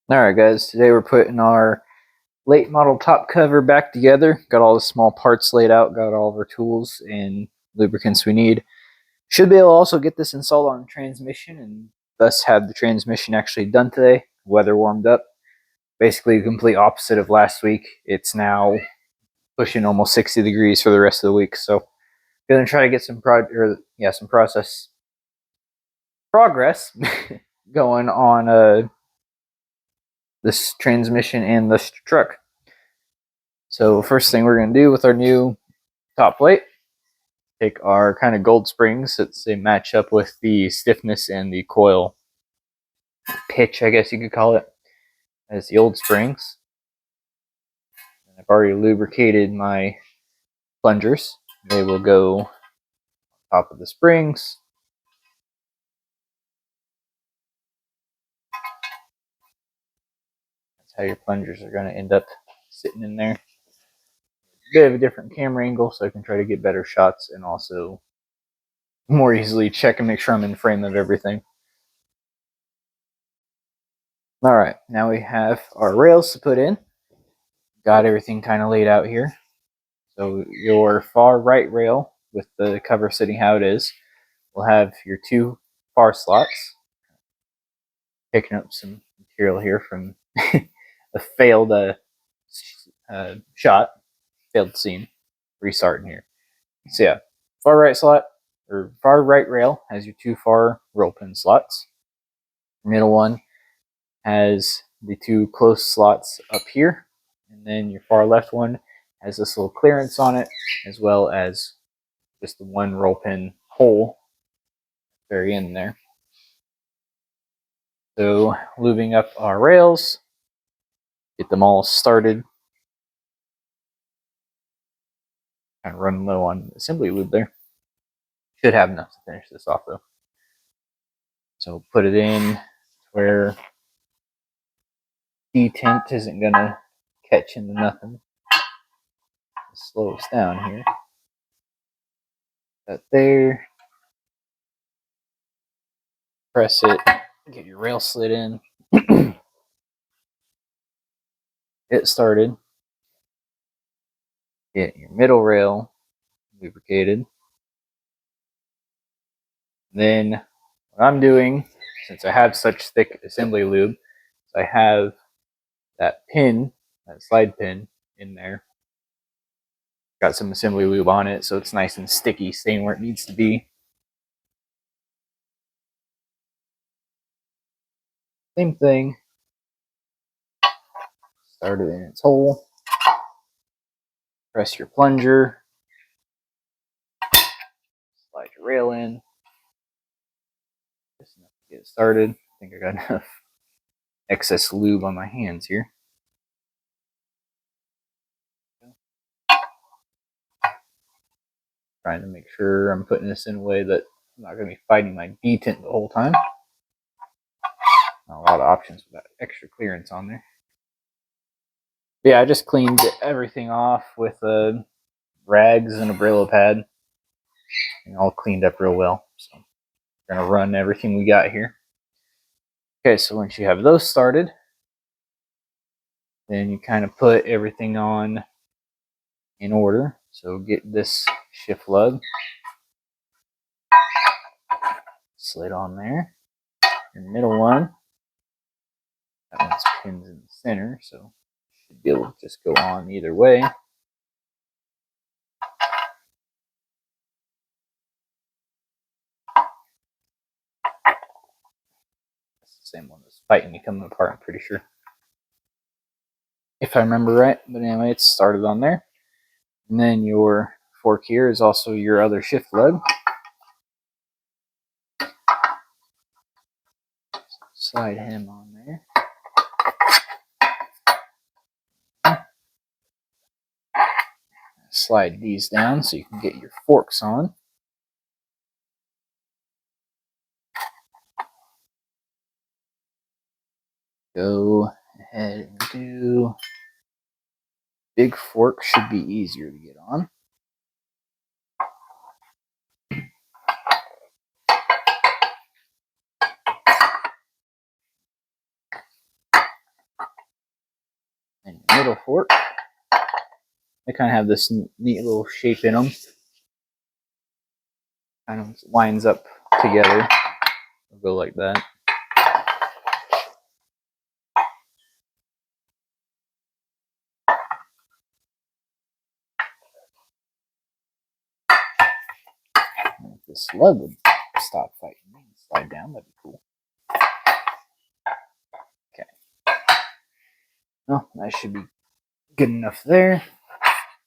Alright guys, today we're putting our late model top cover back together. Got all the small parts laid out, got all of our tools and lubricants we need. Should be able to also get this installed on the transmission and thus have the transmission actually done today. Weather warmed up. Basically the complete opposite of last week. It's now pushing almost 60 degrees for the rest of the week. So gonna try to get some progress going on this transmission and this truck. So first thing we're going to do with our new top plate, take our kind of gold springs that they match up with the stiffness and the coil pitch, I guess you could call it, as the old springs. And I've already lubricated my plungers. They will go on top of the springs. That's how your plungers are going to end up sitting in there. A bit of a different camera angle so I can try to get better shots and also more easily check and make sure I'm in frame of everything. Alright, now we have our rails to put in. Got everything kind of laid out here. So your far right rail with the cover sitting how it is will have your two far slots. Picking up some material here from a failed shot, failed scene. Restarting here. So yeah, far right slot or far right rail has your two far roll pin slots. Middle one has the two close slots up here, and then your far left one has this little clearance on it, as well as just the one roll pin hole very end there. So lubing up our rails, get them all started. Kind of run low on assembly lube there. Should have enough to finish this off though. So put it in where detent isn't gonna catch into nothing. Slow us down here. That there. Press it. Get your rail slid in. Get started. Get your middle rail lubricated. Then what I'm doing, since I have such thick assembly lube, I have that pin, that slide pin in there. Got some assembly lube on it, so it's nice and sticky, staying where it needs to be. Same thing. Start it in its hole. Press your plunger. Slide your rail in. Just enough to get it started. I think I got enough excess lube on my hands here. Trying to make sure I'm putting this in a way that I'm not going to be fighting my detent the whole time. Not a lot of options with that extra clearance on there. But yeah, I just cleaned everything off with rags and a Brillo pad. And all cleaned up real well. So we're going to run everything we got here. Okay, so once you have those started, then you kind of put everything on in order. So get this shift lug slid on there. Your middle one, that one's pinned in the center, so should be able to just go on either way. That's the same one that's fighting me coming apart, I'm pretty sure, if I remember right. But anyway, it's started on there. And then your fork here is also your other shift lug. Slide him on there. Slide these down so you can get your forks on. Go ahead and do big fork, should be easier to get on. And your middle fork. They kind of have this neat little shape in them. Kind of lines up together. It'll go like that. And if this slug would stop fighting me and slide down, that'd be cool. Okay. Well, that should be good enough there.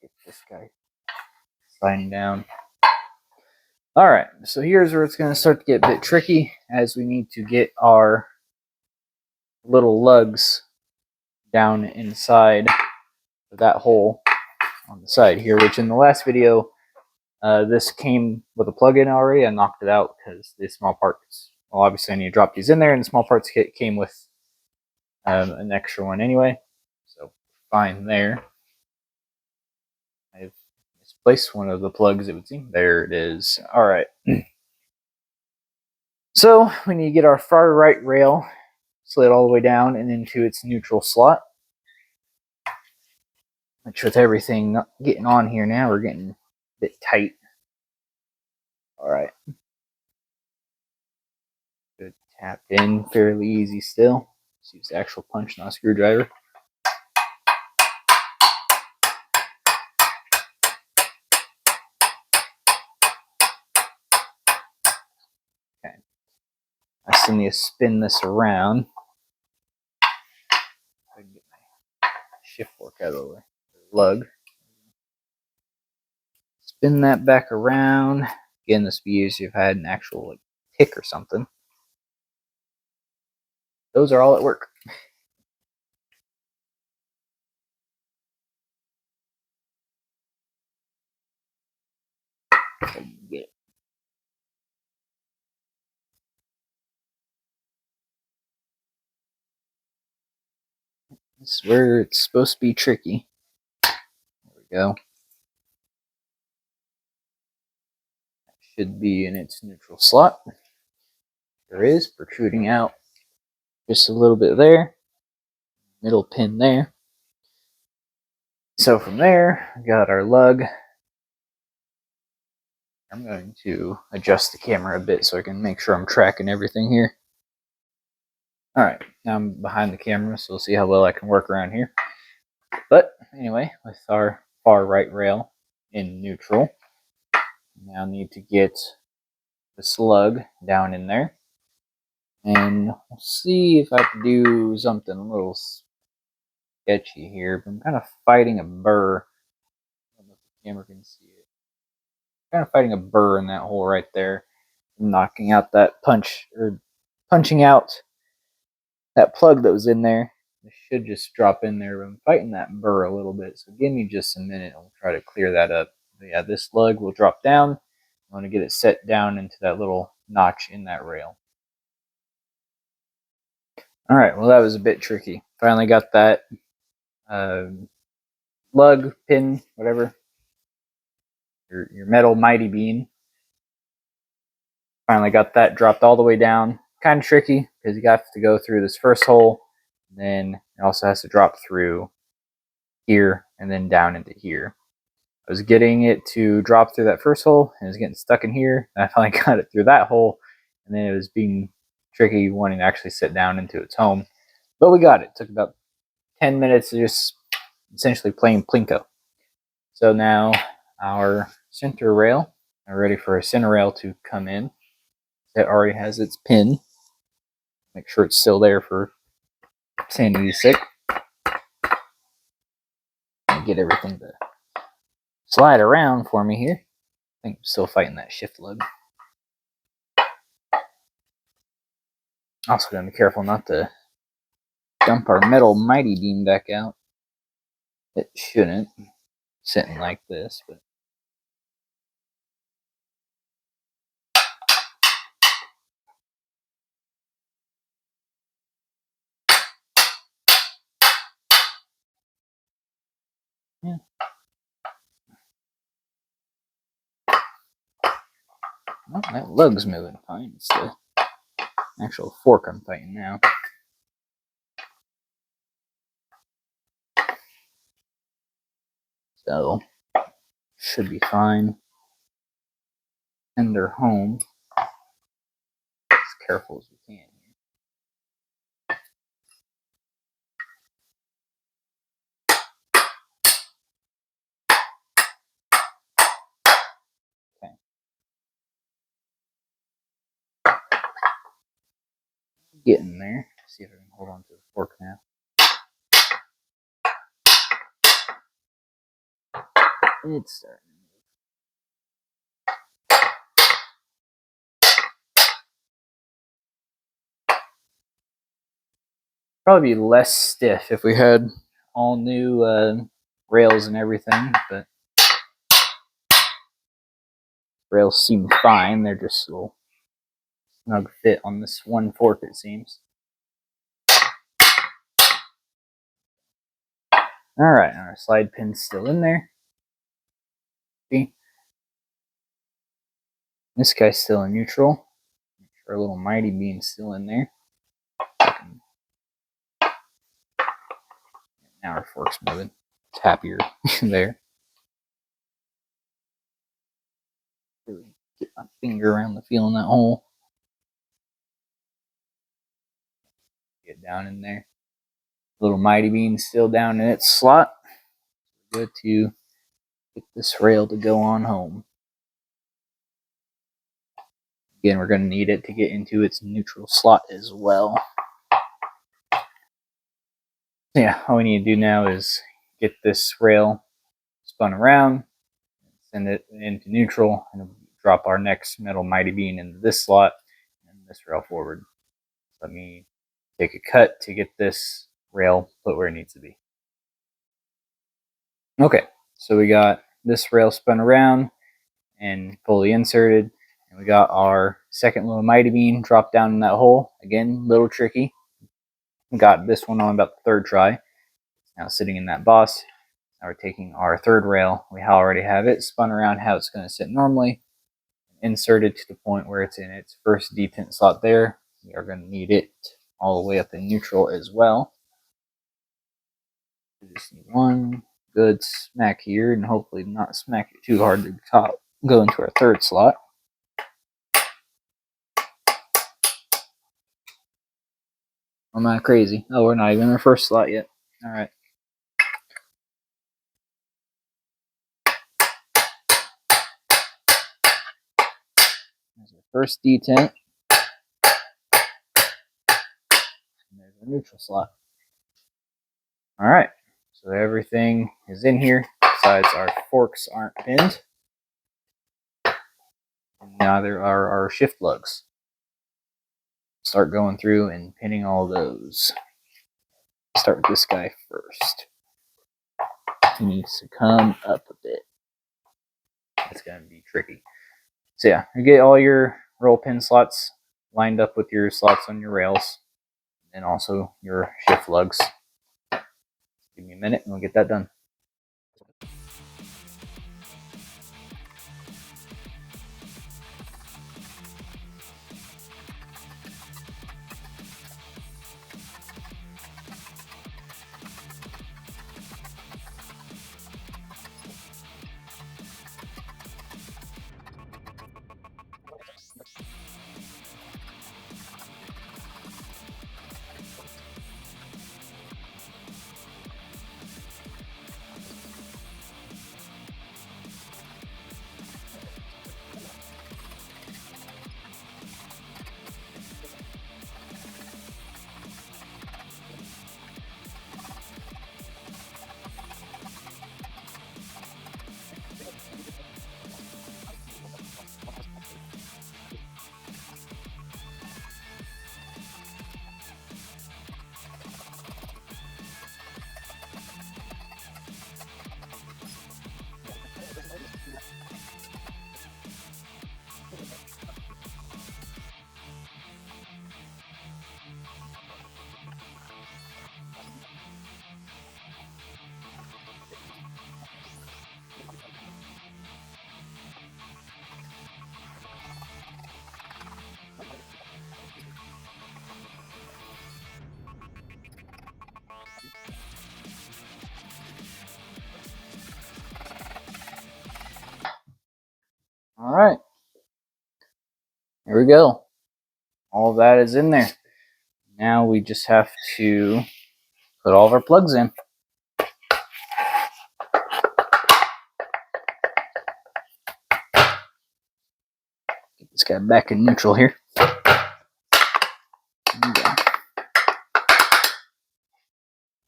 Get this guy sliding down. Alright, so here's where it's going to start to get a bit tricky, as we need to get our little lugs down inside of that hole on the side here, which in the last video, this came with a plug-in already. I knocked it out because the small parts, well, obviously I need to drop these in there, and the small parts kit came with an extra one anyway, so fine there. I've misplaced one of the plugs, it would seem. There it is. Alright. So we need to get our far right rail slid all the way down and into its neutral slot. Which with everything getting on here now, we're getting a bit tight. Alright. Good. Tapped in fairly easy still. Let's use the actual punch, not a screwdriver. Okay. I still need to spin this around. I can get my shift fork out of the way. Lug. Spin that back around. Again, this would be easier if I had an actual pick or something. Those are all at work. Get it. This is where it's supposed to be tricky. There we go. That should be in its neutral slot. There is, protruding out just a little bit there. Middle pin there. So from there, we got our lug. I'm going to adjust the camera a bit so I can make sure I'm tracking everything here. Alright, now I'm behind the camera, so we'll see how well I can work around here. But anyway, with our far right rail in neutral, now need to get the slug down in there. And we'll see if I can do something a little sketchy here, but I'm kind of fighting a burr. I don't know if the camera can see it. I'm kind of fighting a burr in that hole right there. I'm knocking out that punch, or punching out that plug that was in there. It should just drop in there, but I'm fighting that burr a little bit, so give me just a minute and we'll try to clear that up. But yeah, this lug will drop down. I want to get it set down into that little notch in that rail. Alright, well that was a bit tricky. Finally got that lug, pin, whatever, your metal mighty beam. Finally got that dropped all the way down. Kind of tricky because you have to go through this first hole, then it also has to drop through here and then down into here. I was getting it to drop through that first hole and it was getting stuck in here, and I finally got it through that hole, and then it was being tricky wanting to actually sit down into its home. But we got it. It took about 10 minutes of just essentially playing Plinko. So now our center rail, are ready for a center rail to come in. It already has its pin. Make sure it's still there for sanity's sake. Get everything to slide around for me here. I think I'm still fighting that shift lug. Also gotta be careful not to dump our metal mighty beam back out. It shouldn't, sitting like this, but yeah. Well, that lug's moving fine. It's the actual fork I'm fighting now. So should be fine. And they're home. As careful as we can here. Okay. Getting there. See if I can hold on to the fork now. It's starting. Probably be less stiff if we had all new rails and everything, but rails seem fine. They're just a little snug fit on this one fork, it seems. All right, our slide pin's still in there. See? This guy's still in neutral. Our little mighty beam's still in there. Now our fork's moving. It's happier there. Really get my finger around the feel in that hole. Get down in there. Little mighty beam's still down in its slot. Good to get this rail to go on home. Again, we're going to need it to get into its neutral slot as well. Yeah, all we need to do now is get this rail spun around, send it into neutral, and drop our next metal mighty beam into this slot and this rail forward. Let me take a cut to get this rail put where it needs to be. Okay, so we got this rail spun around and fully inserted, and we got our second little mighty beam dropped down in that hole. Again, a little tricky. Got this one on about the third try. It's now sitting in that boss. Now we're taking our third rail. We already have it spun around how it's going to sit normally. Inserted to the point where it's in its first detent slot there. We are going to need it all the way up in neutral as well. We just need one good smack here, and hopefully not smack it too hard to go into our third slot. I'm not crazy. Oh, we're not even in our first slot yet. All right. There's our first detent. And there's our neutral slot. All right. So everything is in here, besides our forks aren't pinned. And neither are our shift lugs. Start going through and pinning all those. Start with this guy first. He needs to come up a bit. It's going to be tricky. So yeah, you get all your roll pin slots lined up with your slots on your rails, and also your shift lugs. Give me a minute and we'll get that done. All right. Here we go. All of that is in there. Now we just have to put all of our plugs in. Get this guy back in neutral here.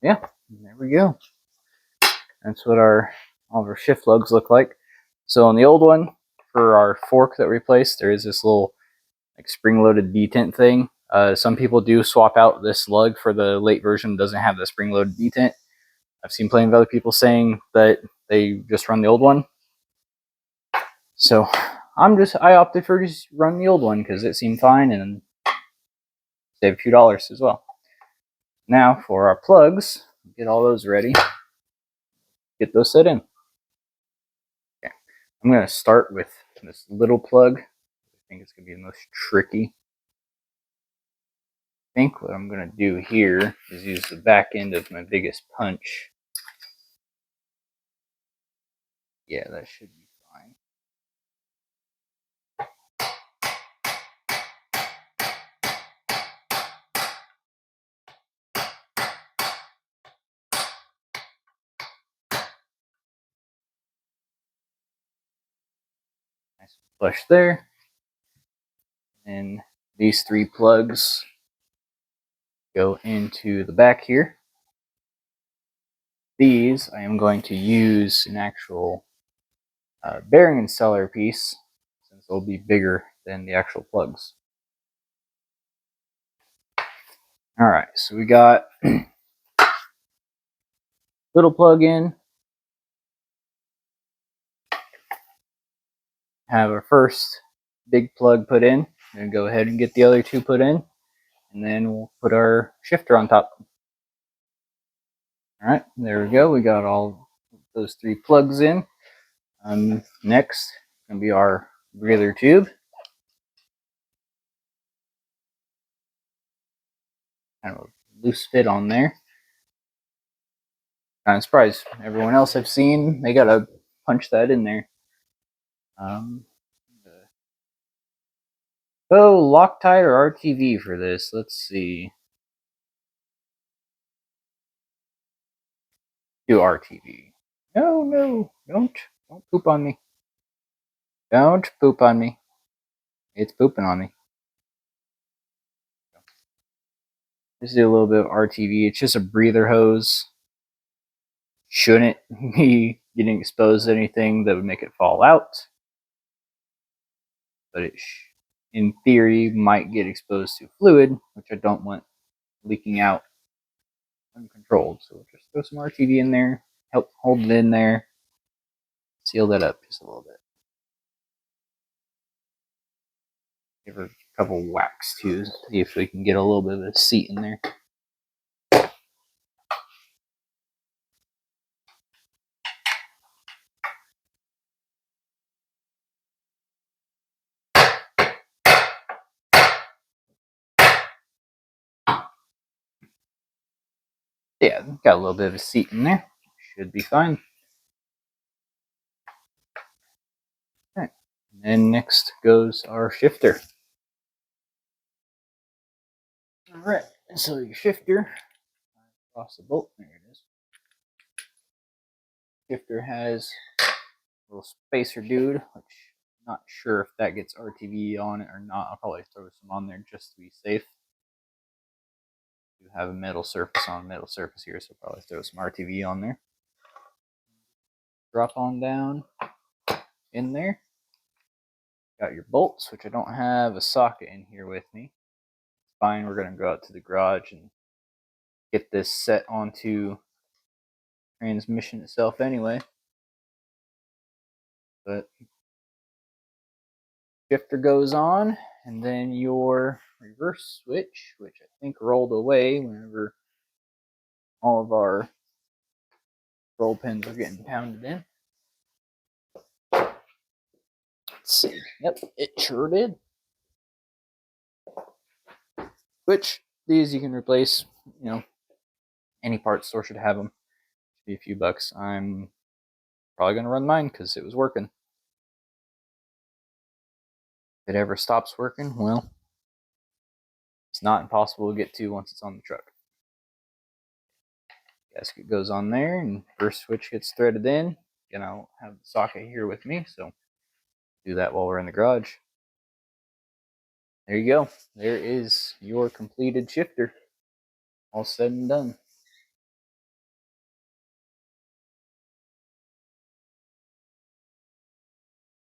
Yeah, there we go. That's what all of our shift lugs look like. So on the old one, for our fork that we replaced, there is this little like spring-loaded detent thing. Some people do swap out this lug for the late version that doesn't have the spring-loaded detent. I've seen plenty of other people saying that they just run the old one. So I opted for just run the old one because it seemed fine and save a few dollars as well. Now for our plugs, get all those ready. Get those set in. Okay. I'm going to start with this little plug. I think it's going to be the most tricky. I think what I'm going to do here is use the back end of my biggest punch. Yeah, that should be fine. Nice flush there. And these three plugs go into the back here. These I am going to use an actual bearing installer piece since they'll be bigger than the actual plugs. Alright, so we got little plug in. Have our first big plug put in. And go ahead and get the other two put in. And then we'll put our shifter on top. Alright, there we go. We got all those three plugs in. Next, going to be our breather tube. Kind of a loose fit on there. Kind of surprised. Everyone else I've seen, they got to punch that in there. Loctite or RTV for this? Let's see. Do RTV. No, don't poop on me. Don't poop on me. It's pooping on me. Just do a little bit of RTV. It's just a breather hose. Shouldn't be getting exposed to anything that would make it fall out. But it, in theory, might get exposed to fluid, which I don't want leaking out uncontrolled. So we'll just throw some RTV in there, help hold it in there, seal that up just a little bit. Give her a couple whacks too, see if we can get a little bit of a seat in there. Yeah, got a little bit of a seat in there. Should be fine. All right. And then next goes our shifter. Alright, so your shifter, across the bolt, there it is. Shifter has a little spacer dude, which I'm not sure if that gets RTV on it or not. I'll probably throw some on there just to be safe. You have a metal surface on metal surface here, so probably throw some RTV on there. Drop on down in there. Got your bolts, which I don't have a socket in here with me. It's fine, we're going to go out to the garage and get this set onto transmission itself anyway. But shifter goes on, and then your reverse switch, which I think rolled away whenever all of our roll pins are getting pounded in. Let's see. Yep, it sure did. Which these you can replace, any parts store should have them. Should be a few bucks. I'm probably going to run mine because it was working. it ever stops working, well, it's not impossible to get to once it's on the truck. Gasket goes on there, and first switch gets threaded in. Again, I don't have the socket here with me, so do that while we're in the garage. There you go. There is your completed shifter, all said and done.